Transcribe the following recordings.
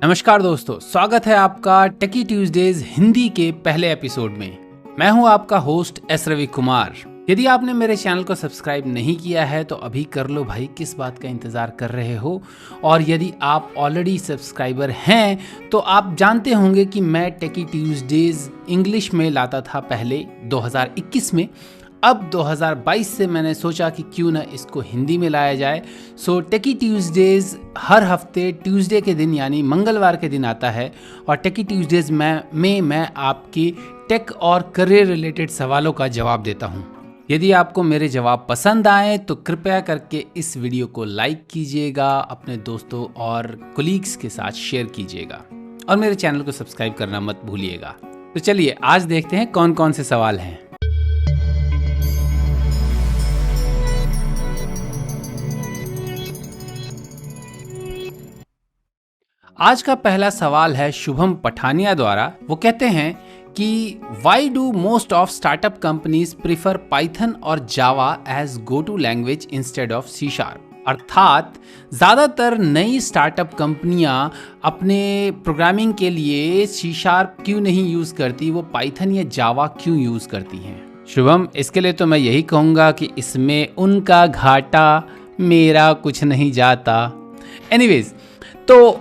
नमस्कार दोस्तों, स्वागत है आपका टेकी ट्यूजडेज हिंदी के पहले एपिसोड में। मैं हूं आपका होस्ट एस रवि कुमार। यदि आपने मेरे चैनल को सब्सक्राइब नहीं किया है तो अभी कर लो भाई, किस बात का इंतज़ार कर रहे हो। और यदि आप ऑलरेडी सब्सक्राइबर हैं तो आप जानते होंगे कि मैं टेकी ट्यूजडेज इंग्लिश में लाता था पहले 2021 में। अब 2022 से मैंने सोचा कि क्यों ना इसको हिंदी में लाया जाए। सो टेकी ट्यूजडेज हर हफ्ते ट्यूसडे के दिन यानी मंगलवार के दिन आता है और टेकी ट्यूजडेज में मैं आपके टेक और करियर रिलेटेड सवालों का जवाब देता हूं। यदि आपको मेरे जवाब पसंद आए तो कृपया करके इस वीडियो को लाइक कीजिएगा, अपने दोस्तों और कोलीग्स के साथ शेयर कीजिएगा और मेरे चैनल को सब्सक्राइब करना मत भूलिएगा। तो चलिए आज देखते हैं कौन कौन से सवाल हैं। आज का पहला सवाल है शुभम पठानिया द्वारा। वो कहते हैं कि why do most of startup companies prefer Python और Java as go to language instead of C sharp. अर्थात ज़्यादातर नई स्टार्टअप कंपनियां अपने प्रोग्रामिंग के लिए सी शार्प क्यों नहीं यूज़ करती, वो पाइथन या जावा क्यों यूज़ करती हैं। शुभम, इसके लिए तो मैं यही कहूँगा कि इसमें उनका घाटा मेरा कुछ नहीं जाता। एनीवेज, तो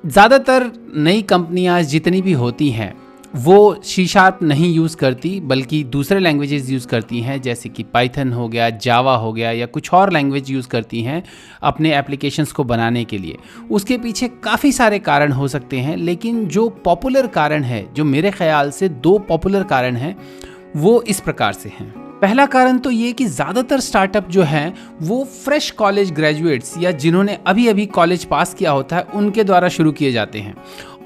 ज़्यादातर नई कंपनियां जितनी भी होती हैं वो सी शार्प नहीं यूज़ करती बल्कि दूसरे लैंग्वेजेस यूज़ करती हैं, जैसे कि पाइथन हो गया, जावा हो गया या कुछ और लैंग्वेज यूज़ करती हैं अपने एप्लीकेशंस को बनाने के लिए। उसके पीछे काफ़ी सारे कारण हो सकते हैं, लेकिन जो पॉपुलर कारण है, जो मेरे ख्याल से 2 पॉपुलर कारण हैं, वो इस प्रकार से हैं। पहला कारण तो ये कि ज़्यादातर स्टार्टअप जो हैं वो फ्रेश कॉलेज ग्रेजुएट्स या जिन्होंने अभी अभी कॉलेज पास किया होता है उनके द्वारा शुरू किए जाते हैं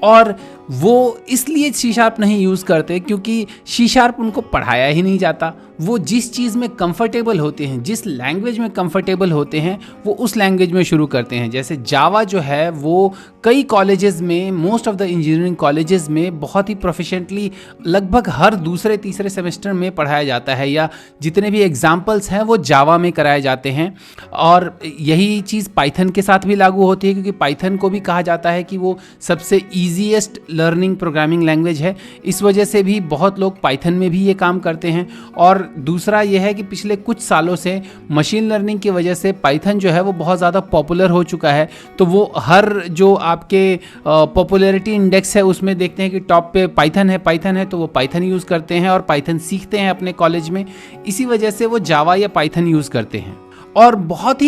और वो इसलिए सी शार्प नहीं यूज़ करते क्योंकि सी शार्प उनको पढ़ाया ही नहीं जाता। वो जिस चीज़ में कंफर्टेबल होते हैं, जिस लैंग्वेज में कंफर्टेबल होते हैं, वो उस लैंग्वेज में शुरू करते हैं। जैसे जावा जो है वो कई कॉलेजेस में, most of the engineering colleges में बहुत ही प्रोफिशिएंटली लगभग हर दूसरे तीसरे सेमेस्टर में पढ़ाया जाता है या जितने भी एग्जाम्पल्स हैं वो जावा में कराए जाते हैं। और यही चीज़ पाइथन के साथ भी लागू होती है क्योंकि पाइथन को भी कहा जाता है कि वो सबसे ईजीएस्ट लर्निंग प्रोग्रामिंग लैंग्वेज है। इस वजह से भी बहुत लोग पाइथन में भी ये काम करते हैं। और दूसरा यह है कि पिछले कुछ सालों से मशीन लर्निंग की वजह से पाइथन जो है वो बहुत ज़्यादा पॉपुलर हो चुका है। तो वो हर जो आपके पॉपुलैरिटी इंडेक्स है उसमें देखते हैं कि टॉप पे पाइथन है तो वो पाइथन यूज़ करते हैं और पाइथन सीखते हैं अपने कॉलेज में। इसी वजह से वो जावा या पाइथन यूज़ करते हैं। और बहुत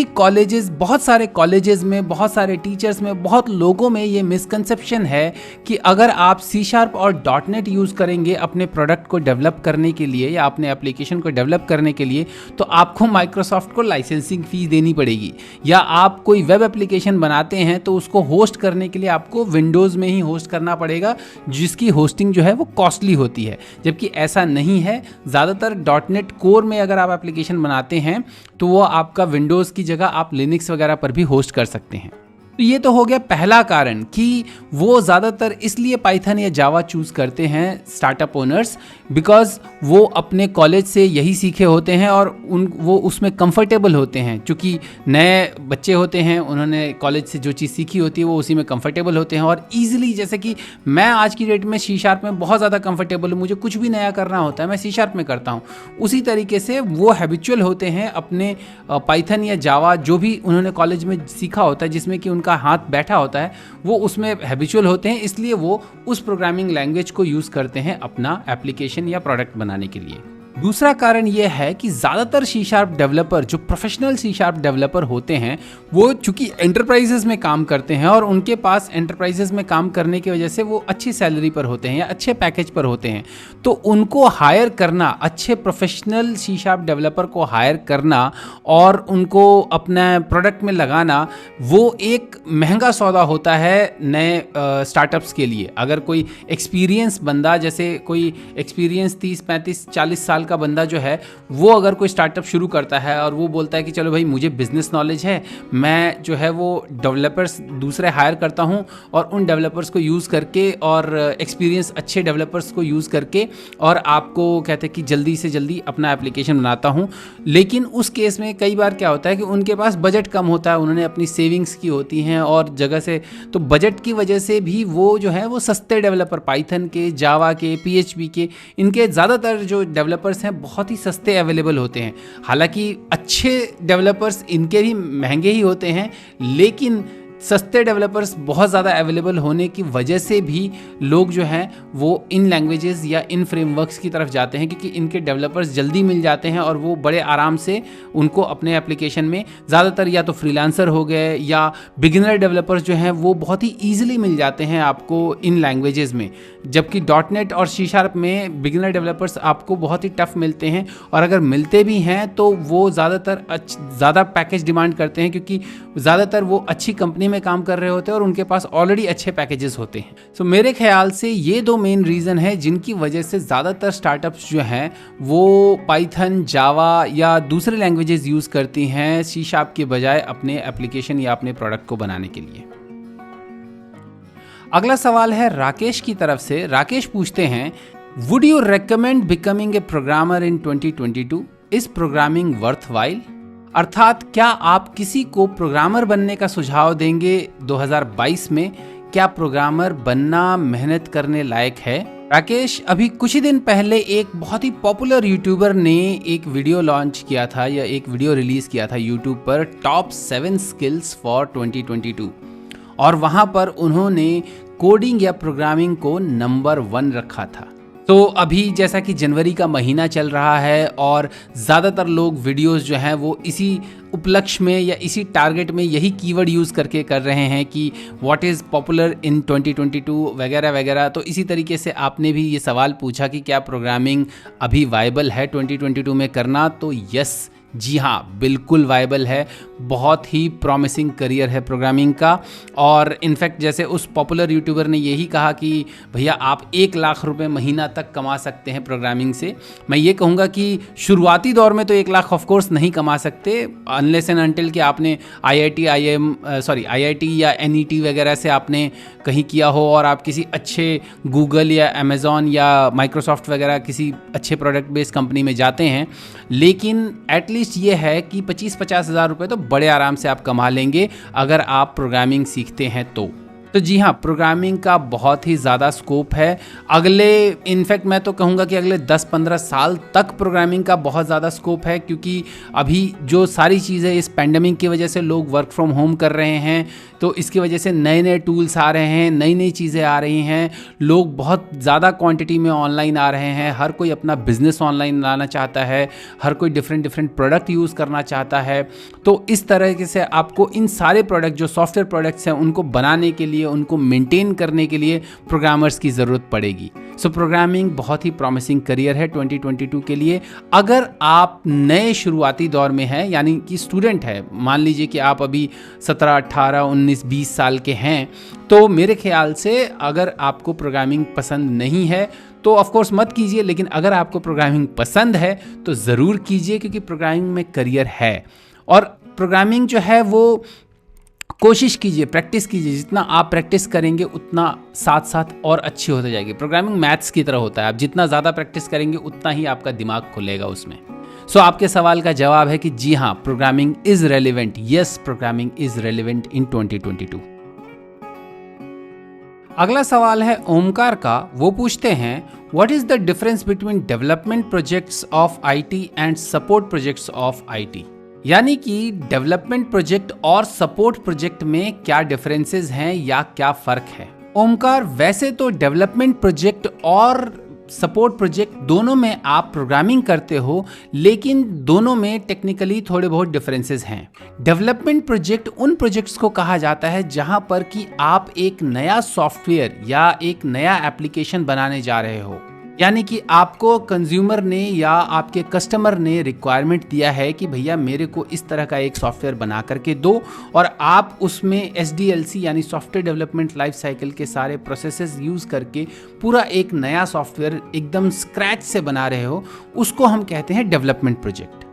सारे कॉलेजेस में, बहुत सारे टीचर्स में, बहुत लोगों में ये मिसकंसेप्शन है कि अगर आप सी शार्प और डॉट नेट यूज़ करेंगे अपने प्रोडक्ट को डेवलप करने के लिए या अपने एप्लीकेशन को डेवलप करने के लिए तो आपको माइक्रोसॉफ्ट को लाइसेंसिंग फ़ीस देनी पड़ेगी। या आप कोई वेब एप्लीकेशन बनाते हैं तो उसको होस्ट करने के लिए आपको विंडोज़ में ही होस्ट करना पड़ेगा, जिसकी होस्टिंग जो है वो कॉस्टली होती है। जबकि ऐसा नहीं है। ज़्यादातर डॉट नेट कोर में अगर आप एप्लीकेशन बनाते हैं तो वो आपका विंडोज़ की जगह आप लिनक्स वगैरह पर भी होस्ट कर सकते हैं। तो ये तो हो गया पहला कारण कि वो ज़्यादातर इसलिए पाइथन या जावा चूज़ करते हैं स्टार्टअप ओनर्स, बिकॉज वो अपने कॉलेज से यही सीखे होते हैं और वो उसमें कंफर्टेबल होते हैं। क्योंकि नए बच्चे होते हैं, उन्होंने कॉलेज से जो चीज़ सीखी होती है वो उसी में कंफर्टेबल होते हैं और ईजिली, जैसे कि मैं आज की डेट में सी शार्प में बहुत ज़्यादा कंफर्टेबल हूँ, मुझे कुछ भी नया करना होता है मैं सी शार्प में करता हूँ। उसी तरीके से वो हैबिचुअल होते हैं अपने पाइथन या जावा जो भी उन्होंने कॉलेज में सीखा होता है, जिसमें कि उनका हाथ बैठा होता है, वो उसमें हैबिचुअल होते हैं, इसलिए वो उस प्रोग्रामिंग लैंग्वेज को यूज़ करते हैं अपना एप्लीकेशन या प्रोडक्ट बनाने के लिए। दूसरा कारण यह है कि ज़्यादातर सी शार्प डेवलपर, जो प्रोफेशनल सी शार्प डेवलपर होते हैं, वो चूंकि एंटरप्राइजेस में काम करते हैं और उनके पास एंटरप्राइजेस में काम करने की वजह से वो अच्छी सैलरी पर होते हैं या अच्छे पैकेज पर होते हैं। तो उनको हायर करना, अच्छे प्रोफेशनल सी शार्प डेवलपर को हायर करना और उनको अपना प्रोडक्ट में लगाना, वो एक महंगा सौदा होता है नए स्टार्टअप्स के लिए। अगर कोई एक्सपीरियंस बंदा, जैसे कोई एक्सपीरियंस 30, 35, 40 साल साल का बंदा जो है वो अगर कोई स्टार्टअप शुरू करता है और वो बोलता है कि चलो भाई मुझे बिजनेस नॉलेज है, मैं जो है वो डेवलपर्स दूसरे हायर करता हूँ और उन डेवलपर्स को यूज़ करके और एक्सपीरियंस अच्छे डेवलपर्स को यूज़ करके और आपको कहते हैं कि जल्दी से जल्दी अपना एप्लीकेशन बनाता हूँ। लेकिन उस केस में कई बार क्या होता है कि उनके पास बजट कम होता है, उन्होंने अपनी सेविंग्स की होती हैं और जगह से, तो बजट की वजह से भी वो जो है वो सस्ते डेवलपर पाइथन के, जावा के, PHP के, इनके ज़्यादातर जो डेवलपर्स हैं बहुत ही सस्ते अवेलेबल होते हैं। हालांकि अच्छे डेवलपर्स इनके भी महंगे ही होते हैं, लेकिन सस्ते डेवलपर्स बहुत ज़्यादा अवेलेबल होने की वजह से भी लोग जो हैं वो इन लैंग्वेजेस या इन फ्रेमवर्क्स की तरफ जाते हैं, क्योंकि इनके डेवलपर्स जल्दी मिल जाते हैं और वो बड़े आराम से उनको अपने एप्लीकेशन में, ज़्यादातर या तो फ्रीलांसर हो गए या बिगिनर डेवलपर्स जो हैं वो बहुत ही ईजिली मिल जाते हैं आपको इन लैंग्वेजेस में। जबकि .NET और C# में बिगिनर डेवलपर्स आपको बहुत ही टफ मिलते हैं, और अगर मिलते भी हैं तो वो ज़्यादातर ज़्यादा पैकेज डिमांड करते हैं, क्योंकि ज़्यादातर वो अच्छी कंपनी में काम कर रहे होते हैं और उनके पास ऑलरेडी अच्छे पैकेजेस होते हैं। सो मेरे ख्याल से ये दो मेन रीज़न है जिनकी वजह से ज़्यादातर स्टार्टअप्स जो हैं वो पाइथन, जावा या दूसरे लैंग्वेजेस यूज़ करती हैं C# के बजाय अपने एप्लीकेशन या अपने प्रोडक्ट को बनाने के लिए। अगला सवाल है राकेश की तरफ से। राकेश पूछते हैं, would you recommend becoming a programmer in 2022? Is programming worthwhile? अर्थात क्या आप किसी को प्रोग्रामर बनने का सुझाव देंगे 2022 में? क्या प्रोग्रामर बनना मेहनत करने लायक है? राकेश, अभी कुछ ही दिन पहले एक बहुत ही पॉपुलर यूट्यूबर ने एक वीडियो लॉन्च किया था या एक वीडियो रिलीज किया था यूट्यूब पर, टॉप 7 स्किल्स फॉर 2022, और वहां पर उन्होंने कोडिंग या प्रोग्रामिंग को नंबर 1 रखा था। तो अभी जैसा कि जनवरी का महीना चल रहा है और ज़्यादातर लोग वीडियोस जो हैं वो इसी उपलक्ष्य में या इसी टारगेट में यही कीवर्ड यूज़ करके कर रहे हैं कि व्हाट इज़ पॉपुलर इन 2022 वगैरह वगैरह। तो इसी तरीके से आपने भी ये सवाल पूछा कि क्या प्रोग्रामिंग अभी वायबल है 2022 में करना? तो यस, जी हाँ, बिल्कुल वायबल है। बहुत ही प्रॉमिसिंग करियर है प्रोग्रामिंग का। और इनफैक्ट जैसे उस पॉपुलर यूट्यूबर ने यही कहा कि भैया आप 1 लाख रुपए महीना तक कमा सकते हैं प्रोग्रामिंग से। मैं ये कहूँगा कि शुरुआती दौर में तो 1 लाख ऑफ कोर्स नहीं कमा सकते, अनलेस एंड अनटिल कि आपने IIT या NET वगैरह से आपने कहीं किया हो और आप किसी अच्छे गूगल या अमेज़ॉन या माइक्रोसॉफ्ट वगैरह किसी अच्छे प्रोडक्ट बेस्ड कंपनी में जाते हैं। लेकिन एटलीस्ट ये है कि 25-50 हज़ार रुपये तो बड़े आराम से आप कमा लेंगे अगर आप प्रोग्रामिंग सीखते हैं तो जी हाँ, प्रोग्रामिंग का बहुत ही ज़्यादा स्कोप है। इनफैक्ट मैं तो कहूँगा कि अगले 10-15 साल तक प्रोग्रामिंग का बहुत ज़्यादा स्कोप है, क्योंकि अभी जो सारी चीज़ें इस पैंडमिक की वजह से लोग वर्क फ्रॉम होम कर रहे हैं, तो इसकी वजह से नए नए टूल्स आ रहे हैं, नई नई चीज़ें आ रही हैं, लोग बहुत ज़्यादा क्वांटिटी में ऑनलाइन आ रहे हैं, हर कोई अपना बिजनेस ऑनलाइन लाना चाहता है, हर कोई डिफरेंट प्रोडक्ट यूज़ करना चाहता है। तो इस तरह से आपको इन सारे प्रोडक्ट जो सॉफ्टवेयर प्रोडक्ट्स हैं उनको बनाने के लिए, उनको मेंटेन करने के लिए प्रोग्रामर्स की ज़रूरत पड़ेगी। सो प्रोग्रामिंग बहुत ही प्रॉमिसिंग करियर है 2022 के लिए। अगर आप नए शुरुआती दौर में हैं, यानी कि स्टूडेंट है, मान लीजिए कि आप अभी 17, 18, 19, 20 साल के हैं, तो मेरे ख्याल से अगर आपको प्रोग्रामिंग पसंद नहीं है तो ऑफ कोर्स मत कीजिए, लेकिन अगर आपको प्रोग्रामिंग पसंद है तो ज़रूर कीजिए, क्योंकि प्रोग्रामिंग में करियर है। और प्रोग्रामिंग जो है वो कोशिश कीजिए, प्रैक्टिस कीजिए, जितना आप प्रैक्टिस करेंगे उतना साथ साथ और अच्छी होती जाएगी। प्रोग्रामिंग मैथ्स की तरह होता है, आप जितना ज़्यादा प्रैक्टिस करेंगे उतना ही आपका दिमाग खुलेगा उसमें। सो आपके सवाल का जवाब है कि जी हाँ, programming is relevant. Yes, programming is relevant in 2022। अगला सवाल है ओमकार का। वो पूछते हैं, what is the difference between development projects of IT and support projects of IT? यानी कि डेवलपमेंट प्रोजेक्ट और सपोर्ट प्रोजेक्ट में क्या डिफरेंसेस हैं या क्या फ़र्क है? ओमकार, वैसे तो डेवलपमेंट प्रोजेक्ट और सपोर्ट प्रोजेक्ट दोनों में आप प्रोग्रामिंग करते हो, लेकिन दोनों में टेक्निकली थोड़े बहुत डिफरेंसेस हैं। डेवलपमेंट प्रोजेक्ट उन प्रोजेक्ट्स को कहा जाता है जहां पर कि आप एक नया सॉफ्टवेयर या एक नया एप्लीकेशन बनाने जा रहे हो, यानी कि आपको कंज्यूमर ने या आपके कस्टमर ने रिक्वायरमेंट दिया है कि भैया मेरे को इस तरह का एक सॉफ्टवेयर बना करके दो, और आप उसमें SDLC यानी सॉफ्टवेयर डेवलपमेंट लाइफ साइकिल के सारे प्रोसेसेस यूज़ करके पूरा एक नया सॉफ्टवेयर एकदम स्क्रैच से बना रहे हो, उसको हम कहते हैं डेवलपमेंट प्रोजेक्ट।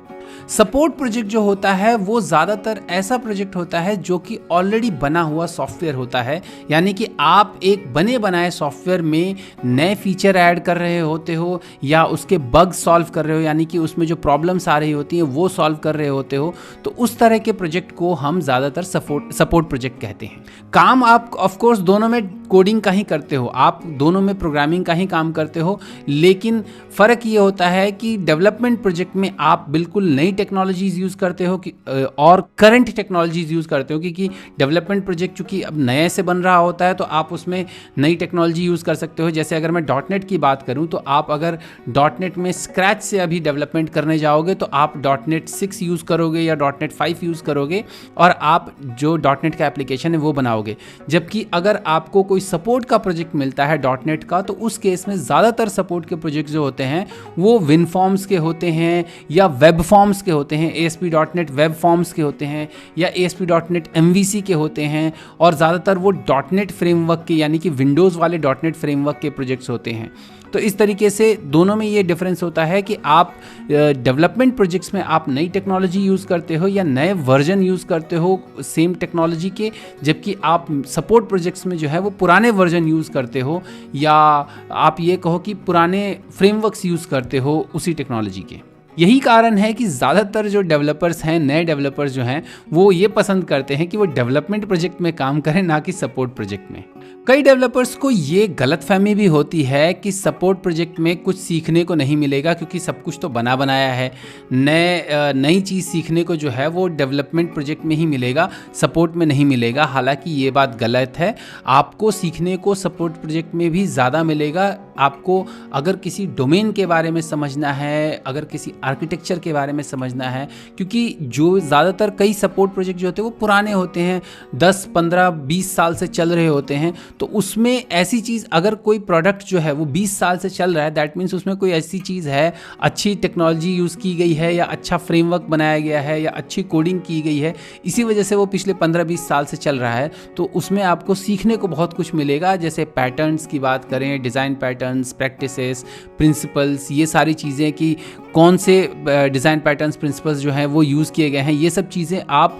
सपोर्ट प्रोजेक्ट जो होता है वो ज़्यादातर ऐसा प्रोजेक्ट होता है जो कि ऑलरेडी बना हुआ सॉफ्टवेयर होता है, यानी कि आप एक बने बनाए सॉफ्टवेयर में नए फीचर ऐड कर रहे होते हो या उसके बग सॉल्व कर रहे हो, यानी कि उसमें जो प्रॉब्लम्स आ रही होती हैं वो सॉल्व कर रहे होते हो। तो उस तरह के प्रोजेक्ट को हम ज़्यादातर सपोर्ट प्रोजेक्ट कहते हैं। काम आप ऑफकोर्स दोनों में कोडिंग का ही करते हो, आप दोनों में प्रोग्रामिंग का ही काम करते हो, लेकिन फ़र्क ये होता है कि डेवलपमेंट प्रोजेक्ट में आप बिल्कुल नई टेक्नोलॉजीज़ यूज़ करते हो कि और करंट टेक्नोलॉजीज़ यूज़ करते हो, क्योंकि डेवलपमेंट प्रोजेक्ट चूँकि अब नए से बन रहा होता है तो आप उसमें नई टेक्नोलॉजी यूज़ कर सकते हो। जैसे अगर मैं .NET की बात करूँ तो आप अगर .NET में स्क्रैच से अभी डेवलपमेंट करने जाओगे तो आप .NET 6 यूज़ करोगे या .NET 5 यूज़ करोगे और आप जो .NET का एप्लीकेशन है वो बनाओगे। जबकि अगर आपको कोई सपोर्ट का प्रोजेक्ट मिलता है .NET का, तो उस केस में ज़्यादातर सपोर्ट के प्रोजेक्ट जो होते हैं वो WinForms के होते हैं या वेब फॉर्म्स के होते हैं, ASP.NET वेब फॉर्म्स के होते हैं या ASP.NET MVC के होते हैं, और ज़्यादातर वो .NET फ्रेमवर्क के यानी कि विंडोज़ वाले .NET फ्रेमवर्क के प्रोजेक्ट्स होते हैं। तो इस तरीके से दोनों में ये डिफरेंस होता है कि आप डेवलपमेंट प्रोजेक्ट्स में आप नई टेक्नोलॉजी यूज़ करते हो या नए वर्जन यूज़ करते हो सेम टेक्नोलॉजी के, जबकि आप सपोर्ट प्रोजेक्ट्स में जो है वो पुराने वर्जन यूज़ करते हो या आप ये कहो कि पुराने फ्रेमवर्क्स यूज़ करते हो उसी टेक्नोलॉजी के। यही कारण है कि ज़्यादातर जो डेवलपर्स हैं, नए डेवलपर्स जो हैं, वो ये पसंद करते हैं कि वो डेवलपमेंट प्रोजेक्ट में काम करें, ना कि सपोर्ट प्रोजेक्ट में। कई डेवलपर्स को ये गलतफहमी भी होती है कि सपोर्ट प्रोजेक्ट में कुछ सीखने को नहीं मिलेगा, क्योंकि सब कुछ तो बना बनाया है। नई चीज़ सीखने को जो है वो डेवलपमेंट प्रोजेक्ट में ही मिलेगा, सपोर्ट में नहीं मिलेगा। हालांकि ये बात गलत है, आपको सीखने को सपोर्ट प्रोजेक्ट में भी ज़्यादा मिलेगा। आपको अगर किसी डोमेन के बारे में समझना है, अगर किसी आर्किटेक्चर के बारे में समझना है, क्योंकि जो ज़्यादातर कई सपोर्ट प्रोजेक्ट जो होते हैं वो पुराने होते हैं, 10, 15, 20 साल से चल रहे होते हैं। तो उसमें ऐसी चीज़, अगर कोई प्रोडक्ट जो है वो 20 साल से चल रहा है, दैट मीन्स उसमें कोई ऐसी चीज़ है, अच्छी टेक्नोलॉजी यूज़ की गई है या अच्छा फ्रेमवर्क बनाया गया है या अच्छी कोडिंग की गई है, इसी वजह से वो पिछले 15-20 साल से चल रहा है। तो उसमें आपको सीखने को बहुत कुछ मिलेगा। जैसे पैटर्न्स की बात करें, डिज़ाइन पैटर्न्स, प्रैक्टिसेस, प्रिंसिपल्स, ये सारी चीज़ें कि कौन से डिज़ाइन पैटर्न्स, प्रिंसिपल्स जो हैं वो यूज़ किए गए हैं, ये सब चीज़ें आप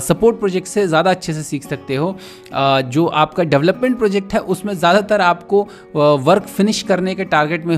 सपोर्ट प्रोजेक्ट से ज़्यादा अच्छे से सीख सकते हो। जो आपका डेवलपमेंट प्रोजेक्ट है उसमें ज़्यादातर आपको वर्क फिनिश करने के टारगेट में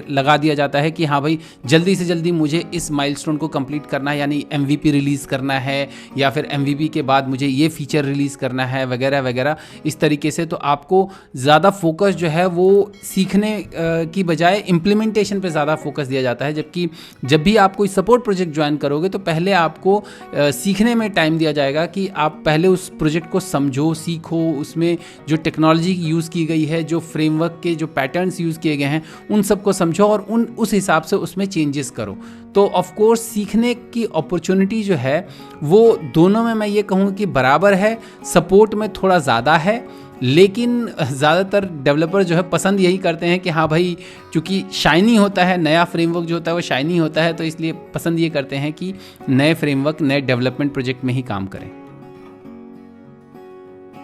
लगा दिया जाता है कि हाँ भाई जल्दी से जल्दी मुझे इस माइलस्टोन को कंप्लीट करना है, यानी MVP रिलीज़ करना है या फिर MVP के बाद मुझे ये फीचर रिलीज़ करना है वगैरह वगैरह, इस तरीके से। तो आपको ज़्यादा फोकस जो है वो सीखने की बजाय इम्प्लीमेंटेशन पे ज़्यादा फोकस दिया जाता है। जबकि जब भी आप कोई सपोर्ट प्रोजेक्ट ज्वाइन करोगे तो पहले आपको सीखने में टाइम दिया जाएगा कि आप पहले उस प्रोजेक्ट को समझो, सीखो, उसमें जो टेक्नोलॉजी यूज़ की गई है, जो फ्रेमवर्क के जो पैटर्न्स यूज़ किए गए हैं, उन सबको समझो और उस हिसाब से उसमें चेंजेस करो। तो ऑफ कोर्स सीखने की अपॉर्चुनिटी जो है वो दोनों में मैं ये कहूँ कि बराबर है। सपोर्ट में थोड़ा ज़्यादा है, लेकिन ज़्यादातर डेवलपर जो है पसंद यही करते हैं कि हाँ भाई, चूँकि शाइनी होता है, नया फ्रेमवर्क जो होता है वो शाइनी होता है, तो इसलिए पसंद ये करते हैं कि नए फ्रेमवर्क, नए डेवलपमेंट प्रोजेक्ट में ही काम करें।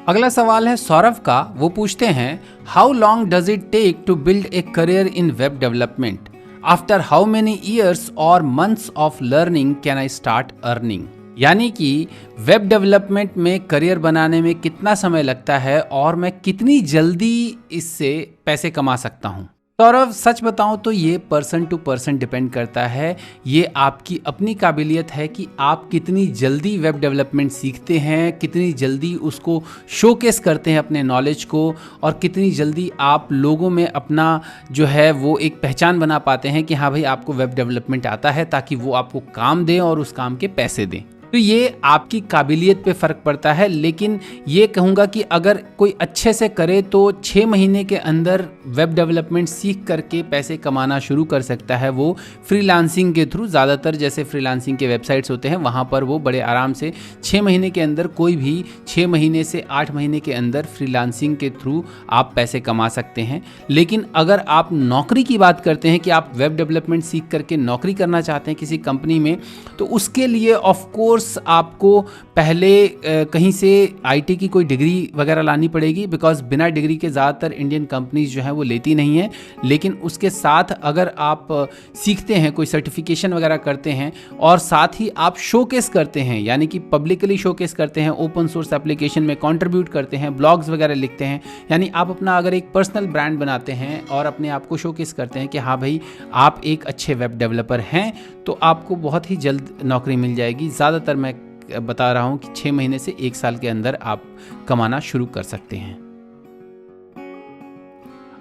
अगला सवाल है सौरभ का। वो पूछते हैं, how long does it take to build a career in web development? After how many years और months of learning can I start earning? यानी कि वेब डेवलपमेंट में करियर बनाने में कितना समय लगता है और मैं कितनी जल्दी इससे पैसे कमा सकता हूँ? सौरभ, सच बताऊं तो ये पर्सन टू पर्सन डिपेंड करता है। ये आपकी अपनी काबिलियत है कि आप कितनी जल्दी वेब डेवलपमेंट सीखते हैं, कितनी जल्दी उसको शोकेस करते हैं अपने नॉलेज को, और कितनी जल्दी आप लोगों में अपना जो है वो एक पहचान बना पाते हैं कि हाँ भाई आपको वेब डेवलपमेंट आता है, ताकि वो आपको काम दें और उस काम के पैसे दें। तो ये आपकी काबिलियत पे फ़र्क पड़ता है, लेकिन ये कहूँगा कि अगर कोई अच्छे से करे तो 6 महीने के अंदर वेब डेवलपमेंट सीख करके पैसे कमाना शुरू कर सकता है वो फ्रीलांसिंग के थ्रू। ज़्यादातर जैसे फ्रीलांसिंग के वेबसाइट्स होते हैं वहाँ पर वो बड़े आराम से 6 महीने के अंदर, कोई भी 6 महीने से 8 महीने के अंदर फ्रीलांसिंग के थ्रू आप पैसे कमा सकते हैं। लेकिन अगर आप नौकरी की बात करते हैं कि आप वेब डेवलपमेंट सीख करके नौकरी करना चाहते हैं किसी कंपनी में, तो उसके लिए ऑफ कोर्स आपको पहले कहीं से आईटी की कोई डिग्री वगैरह लानी पड़ेगी, बिकॉज बिना डिग्री के ज़्यादातर इंडियन कंपनीज जो हैं वो लेती नहीं हैं। लेकिन उसके साथ अगर आप सीखते हैं, कोई सर्टिफिकेशन वगैरह करते हैं और साथ ही आप शोकेस करते हैं, यानी कि पब्लिकली शोकेस करते हैं, ओपन सोर्स एप्लीकेशन में कंट्रीब्यूट करते हैं, ब्लॉग्स वगैरह लिखते हैं, यानी आप अपना अगर एक पर्सनल ब्रांड बनाते हैं और अपने आप को शोकेस करते हैं कि हाँ भाई आप एक अच्छे वेब डेवलपर हैं, तो आपको बहुत ही जल्द नौकरी मिल जाएगी। ज़्यादातर मैं बता रहा हूं कि 6 महीने से 1 साल के अंदर आप कमाना शुरू कर सकते हैं।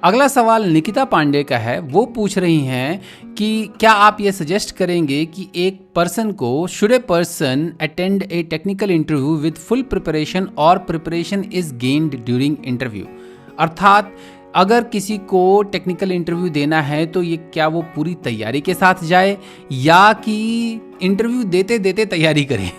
अगला सवाल निकिता पांडे का है। वो पूछ रही हैं कि क्या आप ये सजेस्ट करेंगे कि एक पर्सन को should a person attend a technical interview with full preparation और preparation is gained during interview. अर्थात अगर किसी को टेक्निकल इंटरव्यू देना है तो ये क्या वो पूरी तैयारी के साथ जाए या कि इंटरव्यू देते देते तैयारी करें?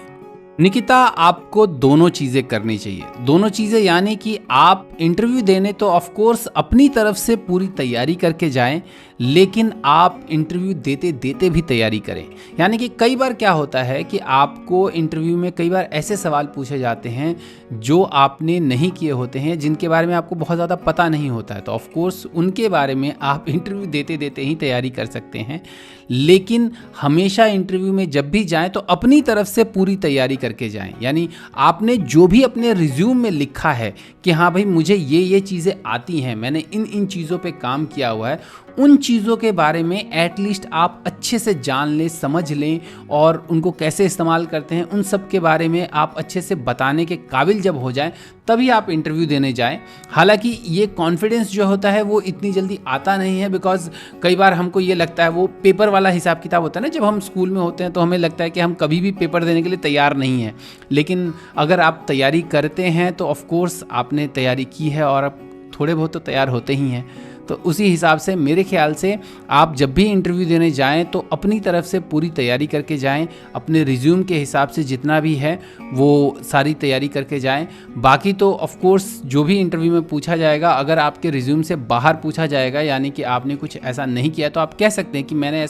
निकिता, आपको दोनों चीज़ें करनी चाहिए। दोनों चीज़ें यानी कि आप इंटरव्यू देने तो ऑफ कोर्स अपनी तरफ से पूरी तैयारी करके जाएं, लेकिन आप इंटरव्यू देते देते भी तैयारी करें। यानी कि कई बार क्या होता है कि आपको इंटरव्यू में कई बार ऐसे सवाल पूछे जाते हैं जो आपने नहीं किए होते हैं, जिनके बारे में आपको बहुत ज़्यादा पता नहीं होता है, तो ऑफ कोर्स उनके बारे में आप इंटरव्यू देते देते ही तैयारी कर सकते हैं। लेकिन हमेशा इंटरव्यू में जब भी जाएं तो अपनी तरफ से पूरी तैयारी करके जाएं। यानी आपने जो भी अपने रिज्यूम में लिखा है कि हाँ भाई मुझे ये चीज़ें आती हैं, मैंने इन चीज़ों पे काम किया हुआ है, उन चीज़ों के बारे में एटलीस्ट आप अच्छे से जान लें, समझ लें, और उनको कैसे इस्तेमाल करते हैं उन सब के बारे में आप अच्छे से बताने के काबिल जब हो जाएं तभी आप इंटरव्यू देने जाएं। हालांकि ये कॉन्फिडेंस जो होता है वो इतनी जल्दी आता नहीं है, बिकॉज कई बार हमको ये लगता है, वो पेपर वाला हिसाब किताब होता है ना, जब हम स्कूल में होते हैं तो हमें लगता है कि हम कभी भी पेपर देने के लिए तैयार नहीं हैं। लेकिन अगर आप तैयारी करते हैं तो ऑफ कोर्स आपने तैयारी की है और आप थोड़े बहुत तो तैयार होते ही हैं। तो उसी हिसाब से मेरे ख्याल से आप जब भी इंटरव्यू देने जाएं तो अपनी तरफ से पूरी तैयारी करके जाएं, अपने रिज्यूम के हिसाब से जितना भी है वो सारी तैयारी करके जाएं। बाकी तो ऑफ कोर्स जो भी इंटरव्यू में पूछा जाएगा, अगर आपके रिज्यूम से बाहर पूछा जाएगा, यानी कि आपने कुछ ऐसा नहीं किया, तो आप कह सकते हैं कि मैंने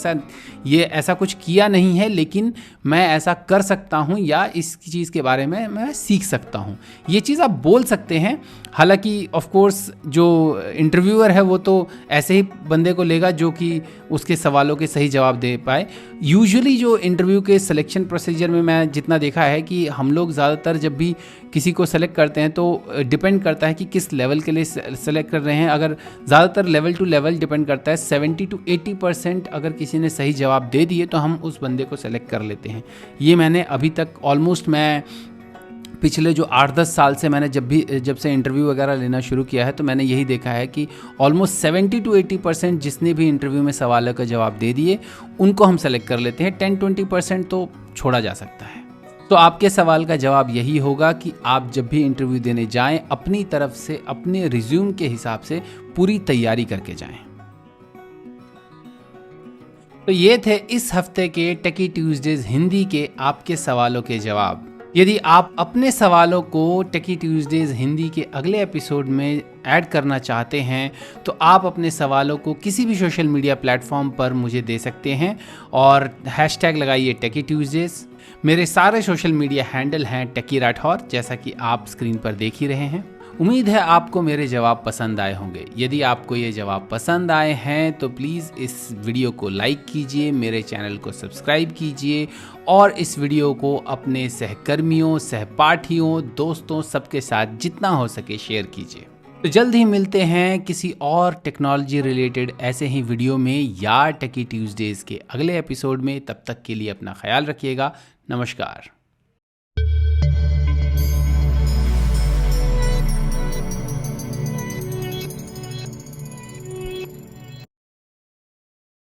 ऐसा कुछ किया नहीं है, लेकिन मैं ऐसा कर सकता हूं या इस चीज़ के बारे में मैं सीख सकता हूं। ये चीज़ आप बोल सकते हैं। हालांकि ऑफ कोर्स जो इंटरव्यूअर है वो तो ऐसे ही बंदे को लेगा जो कि उसके सवालों के सही जवाब दे पाए। यूजुअली जो इंटरव्यू के सिलेक्शन प्रोसीजर में मैं जितना देखा है कि हम लोग ज़्यादातर जब भी किसी को सेलेक्ट करते हैं तो डिपेंड करता है कि किस लेवल के लिए सेलेक्ट कर रहे हैं। अगर ज़्यादातर लेवल टू लेवल डिपेंड करता है। 70 to 80% अगर किसी ने सही जवाब दे दिए तो हम उस बंदे को सेलेक्ट कर लेते हैं। ये मैंने अभी तक ऑलमोस्ट मैं पिछले जो 8-10 साल से मैंने जब से इंटरव्यू वगैरह लेना शुरू किया है तो मैंने यही देखा है कि ऑलमोस्ट 70 to 80% जिसने भी इंटरव्यू में सवालों का जवाब दे दिए उनको हम सेलेक्ट कर लेते हैं। 10-20% तो छोड़ा जा सकता है। तो आपके सवाल का जवाब यही होगा कि आप जब भी इंटरव्यू देने जाएं अपनी तरफ से अपने रिज्यूम के हिसाब से पूरी तैयारी करके जाएं। तो ये थे इस हफ्ते के टेकी ट्यूजडेज हिंदी के आपके सवालों के जवाब। यदि आप अपने सवालों को टेकी ट्यूजडेज हिंदी के अगले एपिसोड में ऐड करना चाहते हैं तो आप अपने सवालों को किसी भी सोशल मीडिया प्लेटफॉर्म पर मुझे दे सकते हैं और हैशटैग लगाइए टेकी ट्यूजडेज। मेरे सारे सोशल मीडिया हैंडल हैं टेकी राठौर, जैसा कि आप स्क्रीन पर देख ही रहे हैं। उम्मीद है आपको मेरे जवाब पसंद आए होंगे। यदि आपको ये जवाब पसंद आए हैं तो प्लीज़ इस वीडियो को लाइक कीजिए, मेरे चैनल को सब्सक्राइब कीजिए और इस वीडियो को अपने सहकर्मियों, सहपाठियों, दोस्तों सबके साथ जितना हो सके शेयर कीजिए। तो जल्द ही मिलते हैं किसी और टेक्नोलॉजी रिलेटेड ऐसे ही वीडियो में या टेकी ट्यूजडेज के अगले एपिसोड में। तब तक के लिए अपना ख्याल रखिएगा। नमस्कार।